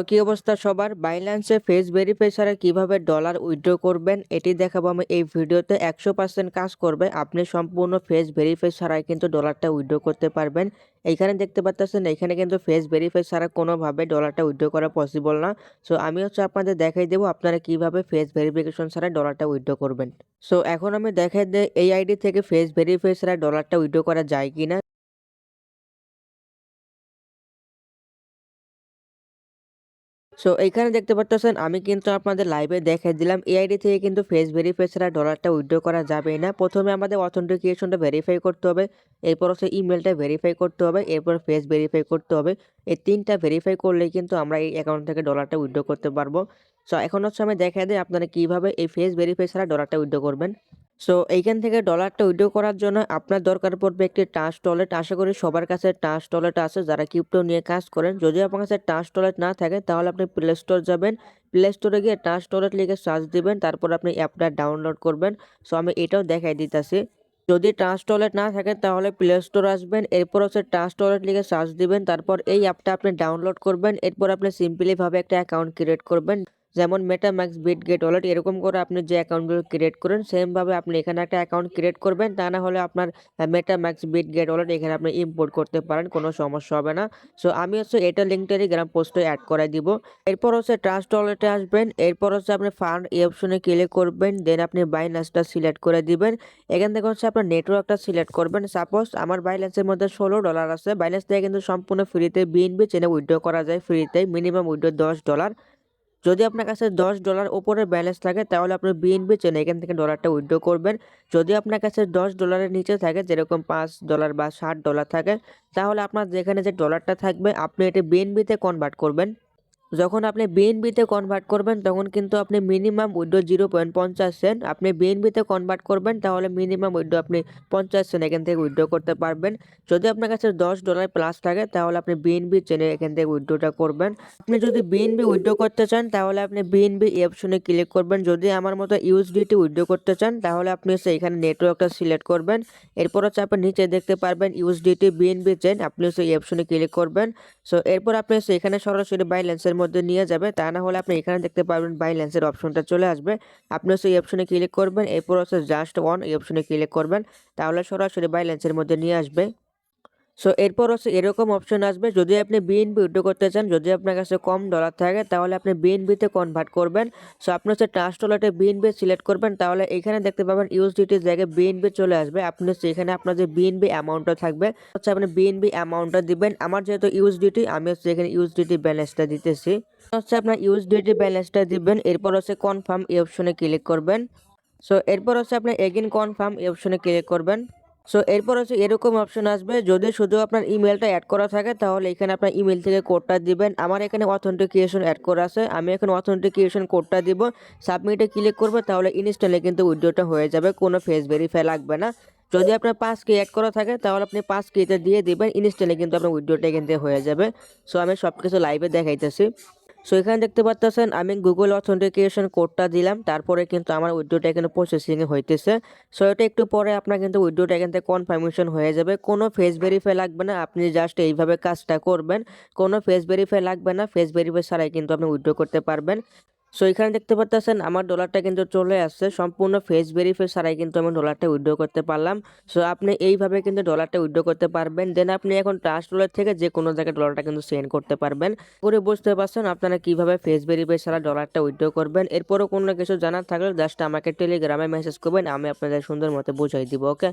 কি অবস্থা সবার? বাইন্যান্সে ফেস ভেরিফাই ছাড়া কিভাবে ডলার উইথড্র করবেন এটি দেখাবো আমি এই ভিডিওতে। 100% কাজ করবে। আপনি সম্পূর্ণ ফেস ভেরিফাই ছাড়াই কিন্তু ডলারটা উইথড্র করতে পারবেন। এইখানে দেখতে পাচ্ছেন, এখানে কিন্তু ফেস ভেরিফাই ছাড়া কোনোভাবে ডলারটা উইথড্র করা পসিবল না। আমি আপনাদের দেখাই দেবো আপনারা কিভাবে ফেস ভেরিফিকেশন ছাড়া ডলারটা উইথড্র করবেন। এখন আমি দেখাই দিই এই আইডি থেকে ফেস ভেরিফাই ছাড়া ডলারটা উইথড্র করা যায় কিনা। এইখানে দেখতে পাচ্ছেন আমি কিন্তু আপনাদের লাইভে দেখাই দিলাম এই আইডি থেকে কিন্তু ফেস ভেরিফাই ছাড়া ডলারটা উইথড্র করা যাবে না। প্রথমে আমাদের অথেন্টিকেশনটা ভেরিফাই করতে হবে, এরপর হচ্ছে ইমেলটা ভেরিফাই করতে হবে, এরপর ফেস ভেরিফাই করতে হবে। এই তিনটা ভেরিফাই করলেই কিন্তু আমরা এই অ্যাকাউন্ট থেকে ডলারটা উইথড্র করতে পারবো। এখন হচ্ছে আমি দেখাই দিই আপনারা কিভাবে এই ফেস ভেরিফাই ছাড়া ডলারটা উইথড্র করবেন। এইখান থেকে ডলারটা উইথড্র করার জন্য আপনার দরকার পড়বে একটি ট্রাস্ট ওয়ালেট। আশা করি সবার কাছে ট্রাস্ট ওয়ালেট আছে যারা ক্রিপ্টো নিয়ে কাজ করেন। যদি আপনার কাছে ট্রাস্ট ওয়ালেট না থাকে তাহলে আপনি প্লে স্টোর যাবেন, প্লে স্টোরে গিয়ে ট্রাস্ট ওয়ালেট লিখে সার্চ দিবেন, তারপর আপনি অ্যাপটা ডাউনলোড করবেন। আমি এটাও দেখাই দিতেছি। যদি ট্রাস্ট ওয়ালেট না থাকে তাহলে প্লে স্টোর আসবেন, এরপর হচ্ছে ট্রাস্ট ওয়ালেট লিখে সার্চ দিবেন, তারপর এই অ্যাপটা আপনি ডাউনলোড করবেন। এরপর আপনি সিম্পলিভাবে একটা অ্যাকাউন্ট ক্রিয়েট করবেন, যেমন মেটাম্যাক্স, বিটগেট ওয়ালেট এরকম করে আপনি যে অ্যাকাউন্টগুলো ক্রিয়েট করেন সেমভাবে আপনি এখানে একটা অ্যাকাউন্ট ক্রিয়েট করবেন। তা না হলে আপনার মেটাম্যাক্স, বিটগেট ওয়ালেট এখানে আপনি ইম্পোর্ট করতে পারেন, কোনো সমস্যা হবে না। আমি হচ্ছে এটা লিঙ্ক টেলিগ্রাম পোস্টে অ্যাড করে দিব। এরপর হচ্ছে ট্রাস্ট ওয়ালেটে আসবেন, এরপর হচ্ছে আপনি ফান্ড এই অপশনে ক্লিক করবেন, দেন আপনি বাইন্যান্সটা সিলেক্ট করে দিবেন। এখান থেকে হচ্ছে আপনার নেটওয়ার্কটা সিলেক্ট করবেন। সাপোজ আমার বাইন্যান্সের মধ্যে $16 আছে। বাইন্যান্স থেকে কিন্তু সম্পূর্ণ ফ্রিতে বিএনবি চেনে উইথড্র করা যায়, ফ্রিতে মিনিমাম উইথড্র $10। যদি আপনার কাছে $10 উপরে ব্যালেন্স থাকে তাহলে আপনি বিএনবি চেনে এখান থেকে ডলারটা উইথড্র করবেন। যদি আপনার কাছে $10 নিচে থাকে, যেরকম $5 বা $60 থাকে, তাহলে আপনার যেখানে যে ডলারটা থাকবে আপনি এটা বিএনবিতে কনভার্ট করবেন। যখন আপনি বিএনবিতে কনভার্ট করবেন তখন কিন্তু আপনি মিনিমাম উইথড্র 0.50 সেন্ট আপনি বিএনবিতে কনভার্ট করবেন, তাহলে মিনিমাম উইথড্র আপনি 50 সেন্ট এখান থেকে উইথড্র করতে পারবেন। যদি আপনার কাছে $10 প্লাস থাকে তাহলে আপনি বিএনবি চেনে এখান থেকে উইথড্রটা করবেন। আপনি যদি বিএনবি উইথড্র করতে চান তাহলে আপনি বিএনবি এই অপশনে ক্লিক করবেন। যদি আমার মতো ইউএসডিটি উইথড্র করতে চান তাহলে আপনি এখানে নেটওয়ার্কটা সিলেক্ট করবেন। এরপর হচ্ছে আপনি নিচে দেখতে পারবেন ইউএসডিটি বিএনবি চেন, আপনি এই অপশনে ক্লিক করবেন। এরপর আপনি এখানে সরাসরি বাইন্যান্সের মধ্যে নিয়ে যাবে, তা না হলে আপনি এখানে দেখতে পারবেন বাইন্যান্সের অপশনটা চলে আসবে। আপনি এই অপশনে ক্লিক করবেন, এরপর হচ্ছে জাস্ট ওয়ান এই অপশনে ক্লিক করবেন, তাহলে সরাসরি বাইন্যান্সের মধ্যে নিয়ে আসবে। এরপর হচ্ছে এরকম অপশন আসবে, যদি আপনি বিএনবি উইথড্র করতে চান, যদি আপনার কাছে কম ডলার থাকে তাহলে আপনি বিএনবিতে কনভার্ট করবেন। আপনি হচ্ছে ট্রাস্ট ওয়ালেটে বিএনবি সিলেক্ট করবেন, তাহলে এখানে দেখতে পাবেন ইউএসডিটির জায়গায় বিএনবি চলে আসবে। আপনি এখানে আপনার যে বিএনবি অ্যামাউন্টটা থাকবে আপনি বিএনবি অ্যামাউন্টটা দিবেন। আমার যেহেতু ইউএসডিটি, আমি এখানে ইউএসডিটি ব্যালেন্সটা দিতেছি। আপনার ইউএসডিটি ব্যালেন্সটা দিবেন, এরপর হচ্ছে কনফার্ম এই অপশনে ক্লিক করবেন। এরপর হচ্ছে আপনি এগেইন কনফার্ম এই অপশনে ক্লিক করবেন। এরপর হচ্ছে এরকম অপশন আসবে, যদি শুধু আপনার ইমেলটা অ্যাড করা থাকে তাহলে এখানে আপনার ইমেল থেকে কোডটা দিবেন। আমার এখানে অথেন্টিকেশন অ্যাড করা আছে, আমি এখানে অথেন্টিকেশন কোডটা দিব, সাবমিটে ক্লিক করবো, তাহলে ইনস্ট্যান্টলি কিন্তু উইথড্রটা হয়ে যাবে, কোনো ফেস ভেরিফাই লাগবে না। যদি আপনার 5K অ্যাড করা থাকে তাহলে আপনি 5Kতে দিয়ে দিবেন, ইনস্ট্যান্টলি কিন্তু আপনার উইথড্রটা এখান থেকে হয়ে যাবে। আমি সব কিছু লাইভে দেখাইতেছি। এখানে দেখতে পাচ্ছেন আমি গুগল অথেন্টিকেশন কোডটা দিলাম, তারপরে কিন্তু আমার উইথড্রটা এখানে প্রসেসিংয়ে হইতেছে। এটা একটু পরে আপনার কিন্তু উইথড্রটা এখান থেকে কনফার্মেশন হয়ে যাবে, কোনো ফেস ভেরিফাই লাগবে না। আপনি জাস্ট এইভাবে কাজটা করবেন, কোনো ফেস ভেরিফাই লাগবে না, ফেস ভেরিফাই ছাড়াই কিন্তু আপনি উইথড্র করতে পারবেন। এখানে দেখতে পাচ্ছেন আমার ডলারটা কিন্তু চলে আসছে, সম্পূর্ণ ফেস ভেরিফাই ছাড়াই কিন্তু আমি ডলারটা উইথড্র করতে পারলাম। আপনি এইভাবে কিন্তু ডলারটা উইথড্র করতে পারবেন। দেন আপনি এখন ট্রাস্ট ওয়ালেট থেকে যে কোনো জায়গায় ডলারটা কিন্তু সেন্ড করতে পারবেন। করে বুঝতে পারছেন আপনারা কিভাবে ফেস ভেরিফাই ছাড়া ডলারটা উইথড্র করবেন। এরপরও কোনো কিছু জানার থাকলে জাস্ট আমাকে টেলিগ্রামে মেসেজ করবেন, আমি আপনাদের সুন্দর মতো বুঝাই দিব। ওকে।